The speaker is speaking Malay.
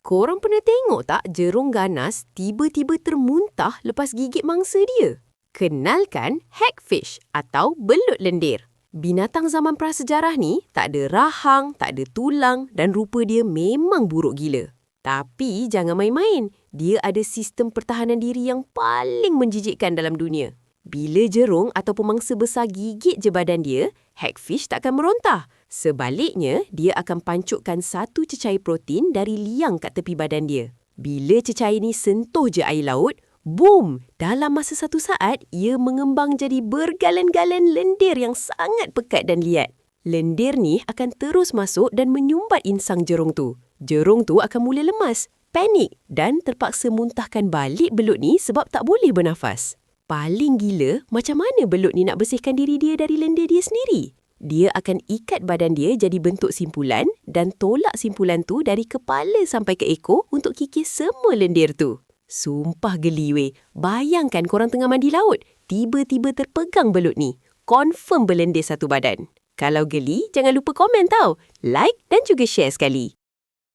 Korang pernah tengok tak jerung ganas tiba-tiba termuntah lepas gigit mangsa dia? Kenalkan hagfish atau belut lendir. Binatang zaman prasejarah ni tak ada rahang, tak ada tulang dan rupa dia memang buruk gila. Tapi jangan main-main, dia ada sistem pertahanan diri yang paling menjijikkan dalam dunia. Bila jerung atau pemangsa besar gigit je badan dia, hagfish tak akan merontah. Sebaliknya, dia akan pancukkan satu cecair protein dari liang kat tepi badan dia. Bila cecair ni sentuh je air laut, boom! Dalam masa satu saat, ia mengembang jadi bergalan-galan lendir yang sangat pekat dan liat. Lendir ni akan terus masuk dan menyumbat insang jerung tu. Jerung tu akan mula lemas, panik dan terpaksa muntahkan balik belut ni sebab tak boleh bernafas. Paling gila, macam mana belut ni nak bersihkan diri dia dari lendir dia sendiri? Dia akan ikat badan dia jadi bentuk simpulan dan tolak simpulan tu dari kepala sampai ke ekor untuk kikis semua lendir tu. Sumpah geli weh. Bayangkan korang tengah mandi laut, tiba-tiba terpegang belut ni. Confirm berlendir satu badan. Kalau geli, jangan lupa komen tau. Like dan juga share sekali.